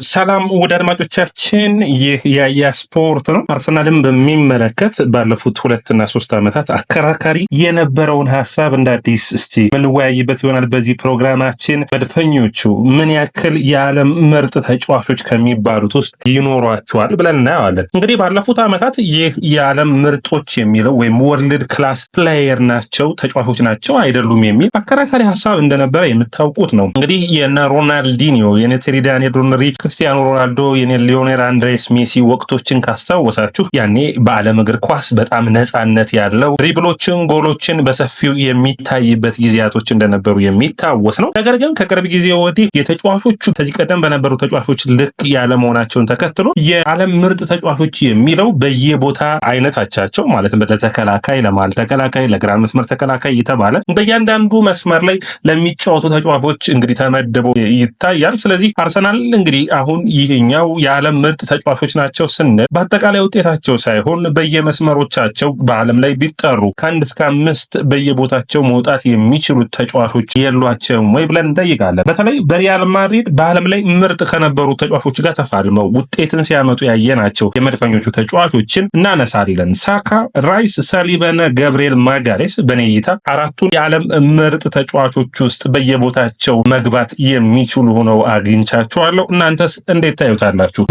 ሰላም ወደ አድማጮቻችን፣ ይህ ያያ ስፖርት ነው። አርሰናልን በሚመለከት ባለፉት 2 እና 3 ዓመታት አከራካሪ የነበረውን ሀሳብ እንደ አዲስ እስቲ ምንወያይበት ይሆናል። በዚህ ፕሮግራማችን መድፈኞቹ ምን ያክል የዓለም ምርጥ ተጫዋቾች ከሚባሉት ውስጥ ይኖሯቸዋል ብለን እናየዋለን። እንግዲህ ባለፉት ዓመታት ይህ የዓለም ምርጦች የሚለው ወይም ወርልድ ክላስ ፕሌየር ናቸው ተጫዋቾች ናቸው አይደሉም የሚል አከራካሪ ሀሳብ እንደነበረ የምታውቁት ነው። እንግዲህ የነ ሮናልዲኒዮ የነ ቴሪ ዳንኤል ሮነሪ ክርስቲያኖ ሮናልዶ የነ ሊዮኔል አንድሬስ ሜሲ ወቅቶችን ካስታወሳችሁ ያኔ በዓለም እግር ኳስ በጣም ነፃነት ያለው ድሪብሎችን ጎሎችን በሰፊው የሚታይበት ጊዜያቶች እንደነበሩ የሚታወስ ነው። ነገር ግን ከቅርብ ጊዜ ወዲህ የተጫዋቾቹ ከዚህ ቀደም በነበሩ ተጫዋቾች ልክ ያለመሆናቸውን ተከትሎ የዓለም ምርጥ ተጫዋቾች የሚለው በየቦታ አይነታቻቸው ማለትም ለተከላካይ፣ ለማል ተከላካይ፣ ለግራ መስመር ተከላካይ የተባለ በእያንዳንዱ መስመር ላይ ለሚጫወቱ ተጫዋቾች እንግዲህ ተመድቦ ይታያል። ስለዚህ አርሰናል እንግዲህ አሁን ይሄኛው የዓለም ምርጥ ተጫዋቾች ናቸው ስንል በአጠቃላይ ውጤታቸው ሳይሆን በየመስመሮቻቸው በዓለም ላይ ቢጠሩ ከ1 እስከ 5 በየቦታቸው መውጣት የሚችሉት ተጫዋቾች የሏቸውም ወይ ብለን እንጠይቃለን። በተለይ በሪያል ማድሪድ በዓለም ላይ ምርጥ ከነበሩ ተጫዋቾች ጋር ተፋልመው ውጤትን ሲያመጡ ያየናቸው የመድፈኞቹ ተጫዋቾችን እናነሳለን። ሳካ፣ ራይስ፣ ሳሊባና ገብርኤል ማጋሌስ በኔ እይታ አራቱን የዓለም ምርጥ ተጫዋቾች ውስጥ በየቦታቸው መግባት የሚችሉ ሆነው አግኝቻቸዋለሁ። እናንተስ እንዴት ታዩታላችሁ?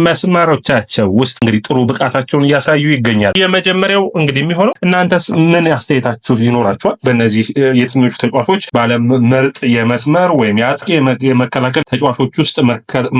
በየመስመሮቻቸው ውስጥ እንግዲህ ጥሩ ብቃታቸውን እያሳዩ ይገኛል። የመጀመሪያው እንግዲህ የሚሆነው እናንተስ ምን አስተያየታችሁ ይኖራችኋል? በእነዚህ የትኞቹ ተጫዋቾች በዓለም ምርጥ የመስመር ወይም የአጥቂ የመከላከል ተጫዋቾች ውስጥ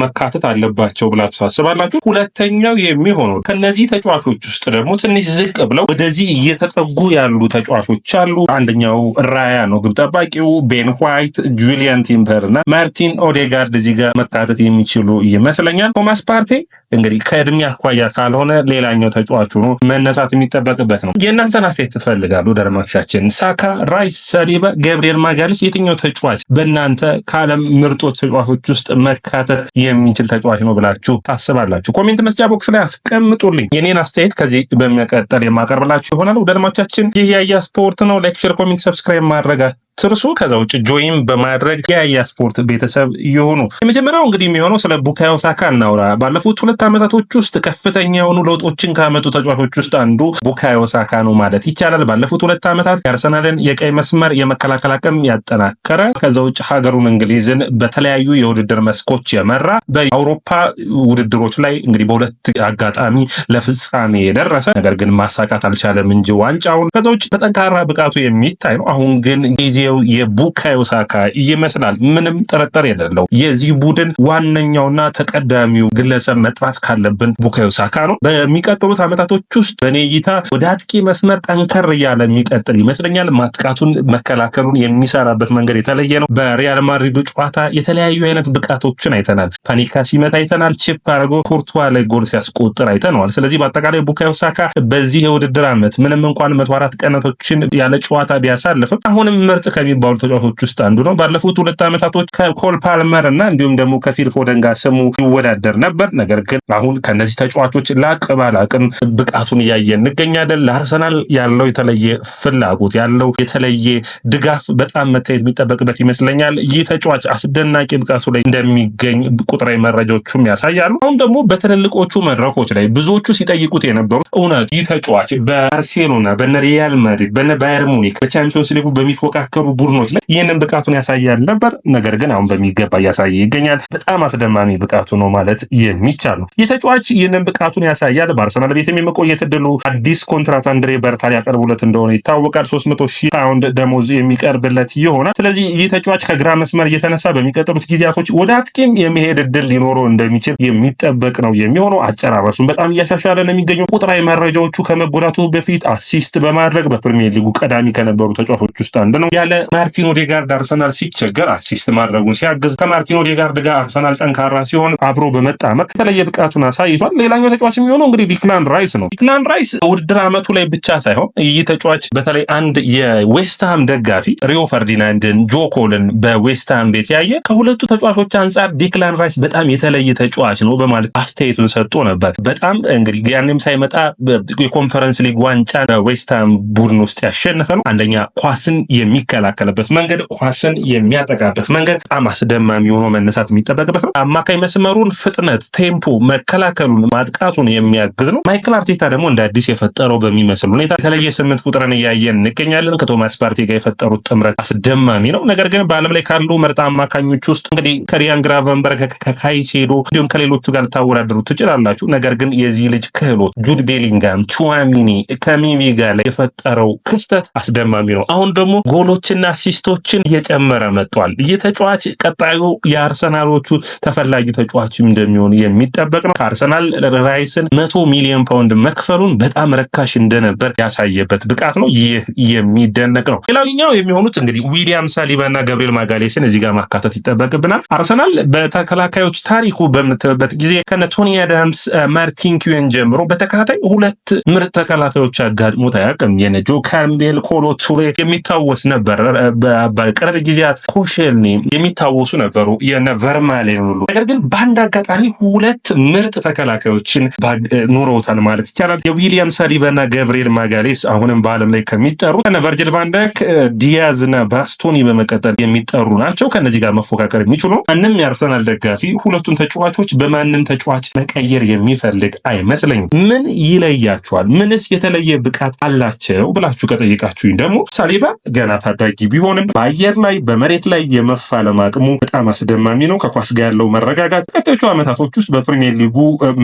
መካተት አለባቸው ብላችሁ ታስባላችሁ? ሁለተኛው የሚሆነው ከነዚህ ተጫዋቾች ውስጥ ደግሞ ትንሽ ዝቅ ብለው ወደዚህ እየተጠጉ ያሉ ተጫዋቾች አሉ። አንደኛው ራያ ነው ግብ ጠባቂው፣ ቤን ዋይት፣ ጁሊያን ቲምበር እና ማርቲን ኦዴጋርድ እዚህ ጋር መካተት የሚችሉ ይመስለኛል። ቶማስ ፓርቴ እንግዲህ ከእድሜ አኳያ ካልሆነ ሌላኛው ተጫዋቹ ነው መነሳት የሚጠበቅበት ነው። የእናንተን አስተያየት ትፈልጋሉ ደርማቻችን። ሳካ፣ ራይስ፣ ሳሊባ፣ ገብርኤል ማጋሌስ የትኛው ተጫዋች በእናንተ ከዓለም ምርጦች ተጫዋቾች ውስጥ መካተት የሚችል ተጫዋች ነው ብላችሁ ታስባላችሁ? ኮሜንት መስጫ ቦክስ ላይ አስቀምጡልኝ። የኔን አስተያየት ከዚህ በመቀጠል የማቀርብላችሁ ይሆናል። ደርማቻችን ይህ ያያ ስፖርት ነው። ላይክ፣ ሼር፣ ኮሜንት፣ ሰብስክራይብ ማድረጋችሁ ትርሱ። ከዛ ውጭ ጆይን በማድረግ የያያ ስፖርት ቤተሰብ ይሁኑ። የመጀመሪያው እንግዲህ የሚሆነው ስለ ቡካዮ ሳካ እናውራ። ባለፉት 2 ዓመታቶች ውስጥ ከፍተኛ የሆኑ ለውጦችን ካመጡ ተጫዋቾች ውስጥ አንዱ ቡካዮ ሳካ ነው ማለት ይቻላል። ባለፉት 2 ዓመታት የአርሰናልን የቀይ መስመር የመከላከል አቅም ያጠናከረ፣ ከዛ ውጭ ሀገሩን እንግሊዝን በተለያዩ የውድድር መስኮች የመራ፣ በአውሮፓ ውድድሮች ላይ እንግዲህ በ2 አጋጣሚ ለፍጻሜ የደረሰ ነገር ግን ማሳካት አልቻለም እንጂ ዋንጫውን። ከዛ ውጭ በጠንካራ ብቃቱ የሚታይ ነው። አሁን ግን ጊዜ የቡካዮ ሳካ ይመስላል። ምንም ጥርጥር የሌለው የዚህ ቡድን ዋነኛውና ተቀዳሚው ግለሰብ መጥራት ካለብን ቡካዮ ሳካ ነው። በሚቀጥሉት ዓመታቶች ውስጥ በኔ እይታ ወደ አጥቂ መስመር ጠንከር እያለ የሚቀጥል ይመስለኛል። ማጥቃቱን መከላከሉን የሚሰራበት መንገድ የተለየ ነው። በሪያል ማድሪዱ ጨዋታ የተለያዩ አይነት ብቃቶችን አይተናል። ፓኒካ ሲመታ አይተናል። ቺፕ አድርጎ ኮርቷ ላይ ጎል ሲያስቆጥር አይተነዋል። ስለዚህ በአጠቃላይ ቡካዮ ሳካ በዚህ የውድድር ዓመት ምንም እንኳን 104 ቀናቶችን ያለ ጨዋታ ቢያሳልፍም አሁንም ምርጥ ከሚባሉ ተጫዋቾች ውስጥ አንዱ ነው። ባለፉት 2 ዓመታቶች ከኮል ፓልመር እና እንዲሁም ደግሞ ከፊል ፎደን ጋር ስሙ ይወዳደር ነበር። ነገር ግን አሁን ከነዚህ ተጫዋቾች ላቅ ባለ አቅም ብቃቱን እያየን እንገኛለን። ለአርሰናል ያለው የተለየ ፍላጎት ያለው የተለየ ድጋፍ በጣም መታየት የሚጠበቅበት ይመስለኛል። ይህ ተጫዋች አስደናቂ ብቃቱ ላይ እንደሚገኝ ቁጥራዊ መረጃዎቹም ያሳያሉ። አሁን ደግሞ በትልልቆቹ መድረኮች ላይ ብዙዎቹ ሲጠይቁት የነበሩት እውነት ይህ ተጫዋች በባርሴሎና፣ በነ ሪያል ማድሪድ፣ በነ ባየር ሙኒክ በቻምፒዮንስ ሊጉ በሚፎካከሩ ቡድኖች ላይ ይህንን ብቃቱን ያሳያል ነበር። ነገር ግን አሁን በሚገባ እያሳየ ይገኛል። በጣም አስደማሚ ብቃቱ ነው ማለት የሚቻል ነው። የተጫዋች ይህንን ብቃቱን ያሳያል። በአርሰናል ቤት የመቆየት እድሉ አዲስ ኮንትራት አንድሬ በርታ ሊያቀርቡለት እንደሆነ ይታወቃል። 300,000 ፓውንድ ደሞዝ የሚቀርብለት ይሆናል። ስለዚህ ይህ ተጫዋች ከግራ መስመር እየተነሳ በሚቀጥሉት ጊዜያቶች ወደ አጥቂም የመሄድ እድል ሊኖረው እንደሚችል የሚጠበቅ ነው የሚሆነው። አጨራረሱን በጣም እያሻሻለ ነው የሚገኘው። ቁጥራዊ መረጃዎቹ ከመጎዳቱ በፊት አሲስት በማድረግ በፕሪሚየር ሊጉ ቀዳሚ ከነበሩ ተጫዋቾች ውስጥ አንዱ ነው። ያለ ማርቲን ኦዴጋርድ አርሰናል ሲቸገር አሲስት ማድረጉን ሲያግዝ፣ ከማርቲን ኦዴጋርድ ጋር አርሰናል ጠንካራ ሲሆን አብሮ በመጣመር የተለየ ብቃቱን አሳይቷል። ሌላኛው ተጫዋች የሚሆነው እንግዲህ ዲክላን ራይስ ነው። ዲክላን ራይስ ውድድር ዓመቱ ላይ ብቻ ሳይሆን ይህ ተጫዋች በተለይ አንድ የዌስትሃም ደጋፊ ሪዮ ፈርዲናንድን፣ ጆ ኮልን በዌስትሃም ቤት ያየ ከሁለቱ ተጫዋቾች አንጻር ዲክላን ራይስ በጣም የተለየ ተጫዋች ነው በማለት አስተያየቱን ሰጥቶ ነበር። በጣም እንግዲህ ያንም ሳይመጣ የኮንፈረንስ ሊግ ዋንጫ በዌስትሃም ቡድን ውስጥ ያሸነፈ ነው። አንደኛ ኳስን የሚከላ የሚከላከልበት መንገድ፣ ኳስን የሚያጠቃበት መንገድ በጣም አስደማሚ ሆኖ መነሳት የሚጠበቅበት ነው። አማካይ መስመሩን ፍጥነት፣ ቴምፖ፣ መከላከሉን፣ ማጥቃቱን የሚያግዝ ነው። ማይክል አርቴታ ደግሞ እንደ አዲስ የፈጠረው በሚመስል ሁኔታ የተለየ 8 ቁጥርን እያየን እንገኛለን። ከቶማስ ፓርቴ ጋር የፈጠሩት ጥምረት አስደማሚ ነው። ነገር ግን በዓለም ላይ ካሉ ምርጥ አማካኞች ውስጥ እንግዲህ ከሪያን ግራቨንበርግ ከካይሴዶ እንዲሁም ከሌሎቹ ጋር ልታወዳደሩ ትችላላችሁ። ነገር ግን የዚህ ልጅ ክህሎት ጁድ ቤሊንጋም፣ ቹዋሚኒ ከሚሚ ጋር የፈጠረው ክስተት አስደማሚ ነው። አሁን ደግሞ ጎሎችና አሲስቶችን እየጨመረ መጥቷል። ይህ ተጫዋች ቀጣዩ የአርሰናሎቹ ተፈላጊ ተጫዋች እንደሚሆን የሚጠበቅ ነው። ከአርሰናል ራይስን 100 ሚሊዮን ፓውንድ መክፈሉን በጣም ረካሽ እንደነበር ያሳየበት ብቃት ነው። ይህ የሚደነቅ ነው። ሌላኛው የሚሆኑት እንግዲህ ዊሊያም ሳሊባና ገብርኤል ማጋሌስን እዚህ ጋር ማካተት ይጠበቅብናል። አርሰናል በተከላካዮች ታሪኩ በምትበት ጊዜ ከነ ቶኒ አዳምስ፣ ማርቲን ኪዩን ጀምሮ በተከታታይ 2 ምርጥ ተከላካዮች አጋጥሞት አያውቅም። የነ ጆ ካምቤል፣ ኮሎ ቱሬ የሚታወስ ነበር። በቅርብ ጊዜያት ኮሼልኒ የሚታወሱ ነበሩ፣ የነ ቨርማሌን ሁሉ። ነገር ግን በአንድ አጋጣሚ 2 ምርጥ ተከላካዮችን ኑሮታል ማለት ይቻላል። የዊሊያም ሳሊባና ገብርኤል ማጋሌስ አሁንም በዓለም ላይ ከሚጠሩ ከነ ቨርጅል ቫን ዳይክ፣ ዲያዝ እና ባስቶኒ በመቀጠል የሚጠሩ ናቸው። ከነዚህ ጋር መፎካከር የሚችሉ ማንም የአርሰናል ደጋፊ ሁለቱን ተጫዋቾች በማንም ተጫዋች መቀየር የሚፈልግ አይመስለኝም። ምን ይለያቸዋል? ምንስ የተለየ ብቃት አላቸው ብላችሁ ከጠየቃችሁኝ ደግሞ ሳሊባ ገና ታዳጊ ቢሆንም በአየር ላይ በመሬት ላይ የመፋለም አቅሙ በጣም አስደማሚ ነው። ከኳስ ጋር ያለው መረጋጋት ቀጣዮቹ ዓመታቶች ውስጥ በፕሪሚየር ሊጉ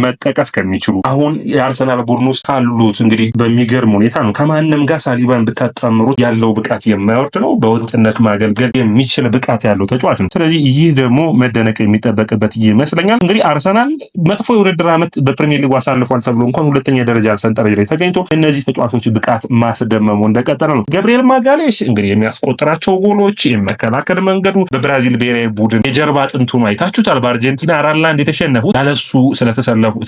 መጠቀስ ከሚችሉ አሁን የአርሰናል ቡድን ውስጥ ካሉት እንግዲህ በሚገርም ሁኔታ ነው። ከማንም ጋር ሳሊባን ብታጣምሩት ያለው ብቃት የማይወርድ ነው። በወጥነት ማገልገል የሚችል ብቃት ያለው ተጫዋች ነው። ስለዚህ ይህ ደግሞ መደነቅ የሚጠበቅበት ይመስለኛል። እንግዲህ አርሰናል መጥፎ የውድድር ዓመት በፕሪሚየር ሊጉ አሳልፏል ተብሎ እንኳን 2ኛ ደረጃ ሰንጠረዥ ላይ ተገኝቶ እነዚህ ተጫዋቾች ብቃት ማስደመሙ እንደቀጠለ ነው። ገብርኤል ማጋሌሽ እንግዲህ የሚያስቆጥራቸው ጎሎች፣ የመከላከል መንገዱ፣ በብራዚል ብሔራዊ ቡድን የጀርባ አጥንቱን አይታችሁታል። በአርጀንቲና 4-1 የተሸነፉት ያለሱ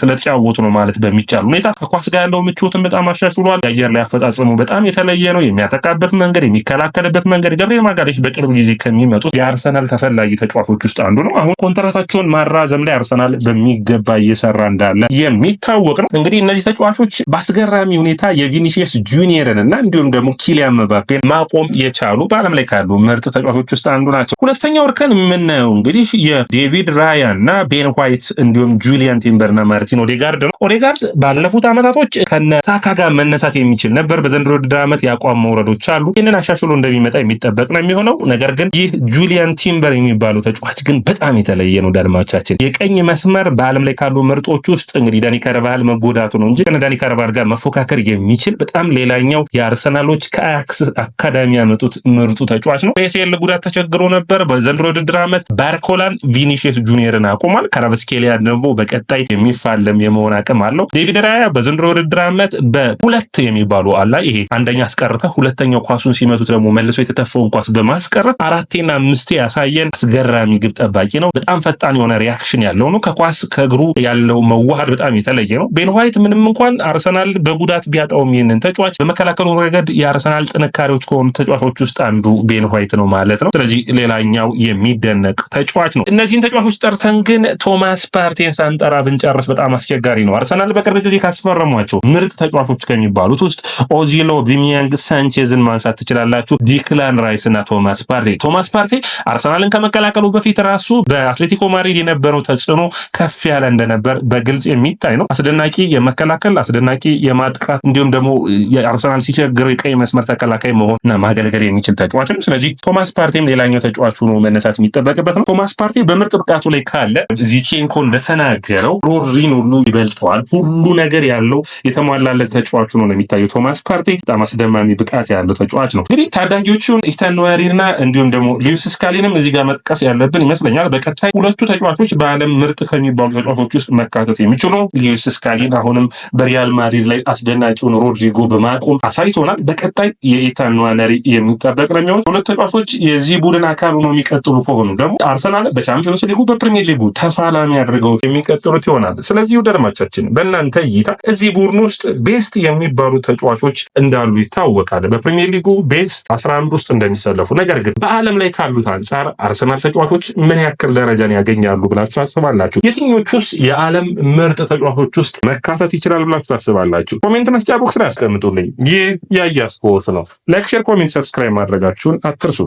ስለተጫወቱ ነው ማለት በሚቻል ሁኔታ ከኳስ ጋር ያለው ምቾትን በጣም አሻሽሏል። የአየር ላይ አፈጻጸሙ በጣም የተለየ ነው። የሚያጠቃበት መንገድ፣ የሚከላከልበት መንገድ ገብርኤል ማጋሌሽ በቅርብ ጊዜ ከሚመጡት የአርሰናል ተፈላጊ ተጫዋቾች ውስጥ አንዱ ነው። አሁን ኮንትራታቸውን ማራዘም ላይ አርሰናል በሚገባ እየሰራ እንዳለ የሚታወቅ ነው። እንግዲህ እነዚህ ተጫዋቾች በአስገራሚ ሁኔታ የቪኒሲየስ ጁኒየርን እና እንዲሁም ደግሞ ኪሊያን ምባፔን ማቆም የቻሉ በዓለም ላይ ካሉ ምርጥ ተጫዋቾች ውስጥ አንዱ ናቸው። ሁለተኛው እርከን የምናየው እንግዲህ የዴቪድ ራያ እና ቤን ዋይት እንዲሁም ጁሊያን ቲምበር እና ማርቲን ኦዴጋርድ ነው። ኦዴጋርድ ባለፉት ዓመታቶች ከነ ሳካ ጋር መነሳት የሚችል ነበር። በዘንድሮ ውድድር ዓመት የአቋም መውረዶች አሉ። ይህንን አሻሽሎ እንደሚመጣ የሚጠበቅ ነው የሚሆነው። ነገር ግን ይህ ጁሊያን ቲምበር የሚባለው ተጫዋች ግን በጣም የተለየ ነው። ዳልማቻችን የቀኝ መስመር በዓለም ላይ ካሉ ምርጦች ውስጥ እንግዲህ ዳኒ ካርቫሃል መጎዳቱ ነው እንጂ ከዳኒ ካርቫሃል ጋር መፎካከር የሚችል በጣም ሌላኛው የአርሰናሎች ከአያክስ አካዳሚ ያመጡት ምርጡ ተጫዋች ነው። በኤሲኤል ጉዳት ተቸግሮ ነበር። በዘንድሮ ውድድር ዓመት ባርኮላን ቪኒሲየስ ጁኒየርን አቁሟል። ካራቫስኬሊያ ደግሞ በቀጣይ የሚፋለም የመሆን አቅም አለው። ዴቪድ ራያ በዘንድሮ ውድድር ዓመት በሁለት የሚባሉ አላ ይሄ አንደኛ አስቀርተ ሁለተኛው ኳሱን ሲመቱት ደግሞ መልሶ የተተፈውን ኳስ በማስቀረት 4ና 5 ያሳየን አስገራሚ ግብ ጠባቂ ነው። በጣም ፈጣን የሆነ ሪያክሽን ያለው ነው። ከኳስ ከእግሩ ያለው መዋሃድ በጣም የተለየ ነው። ቤን ዋይት ምንም እንኳን አርሰናል በጉዳት ቢያጣውም ይህንን ተጫዋች በመከላከሉ ረገድ የአርሰናል ጥንካሬዎች ከሆኑ ተጫዋቾች ውስጥ አንዱ ቤን ዋይት ነው ማለት ነው። ስለዚህ ሌላኛው የሚደነቅ ተጫዋች ነው። እነዚህን ተጫዋቾች ጠርተን ግን ቶማስ ፓርቴን ሳንጠራ ብንጨርስ በጣም አስቸጋሪ ነው። አርሰናል በቅርብ ጊዜ ካስፈረሟቸው ምርጥ ተጫዋቾች ከሚባሉት ውስጥ ኦዚሎ፣ ቢሚያንግ፣ ሳንቼዝን ማንሳት ትችላላችሁ። ዲክላን ራይስ እና ቶማስ ፓርቴ አርሰናልን ከመቀላቀሉ በፊት ራሱ በአትሌቲኮ ማድሪድ የነበረው ተጽዕኖ ከፍ ያለ እንደነበር በግልጽ የሚታይ ነው። አስደናቂ የመከላከል አስደናቂ የማጥቃት እንዲሁም ደግሞ የአርሰናል ሲቸግረው የቀይ መስመር ተከላካይ መሆን እና ማገልገል የሚችል ተጫዋች ነው። ስለዚህ ቶማስ ፓርቴም ሌላኛው ተጫዋቹ ነው መነሳት የሚጠበቅበት ነው። ቶማስ ፓርቴ በምርጥ ብቃቱ ላይ ካለ ዚቼንኮ እንደተናገረው ሮድሪን ሁሉ ይበልጠዋል። ሁሉ ነገር ያለው የተሟላለት ተጫዋቹ ነው የሚታየው። ቶማስ ፓርቴ በጣም አስደማሚ ብቃት ያለው ተጫዋች ነው። እንግዲህ ታዳጊዎቹን ኢታን ንዋሪና እንዲሁም ደግሞ ሉዊስ ስካሊንም እዚህ ጋር መጥቀስ ያለብን ይመስለኛል። በቀጣይ ሁለቱ ተጫዋቾች በዓለም ምርጥ ከሚባሉ ተጫዋቾች ውስጥ መካተት የሚችሉ ሉዊስ ስካሊን አሁንም በሪያል ማድሪድ ላይ አስደናቂውን ሮድሪጎ በማቆም አሳይቶናል። በቀጣይ የኢታን ንዋሪ የሚጠበቅ ነው የሚሆን። ሁለቱ ተጫዋቾች የዚህ ቡድን አካል ሆነው የሚቀጥሉ ከሆኑ ደግሞ አርሰናል በቻምፒዮንስ ሊጉ በፕሪሚየር ሊጉ ተፋላሚ አድርገው የሚቀጥሉት ይሆናል። ስለዚህ ወደድማቻችን በእናንተ እይታ እዚህ ቡድን ውስጥ ቤስት የሚባሉ ተጫዋቾች እንዳሉ ይታወቃል። በፕሪሚየር ሊጉ ቤስት 11 ውስጥ እንደሚሰለፉ፣ ነገር ግን በዓለም ላይ ካሉት አንጻር አርሰናል ተጫዋቾች ምን ያክል ደረጃን ያገኛሉ ብላችሁ ታስባላችሁ? የትኞቹስ የዓለም ምርጥ ተጫዋቾች ውስጥ መካተት ይችላል ብላችሁ ታስባላችሁ? ኮሜንት መስጫ ቦክስ ላይ አስቀምጡልኝ። ይህ ያያ ስፖርት ነው። ላይክ፣ ሼር፣ ኮሜንት፣ ሰብስክራይብ ማድረጋችሁን አትርሱ።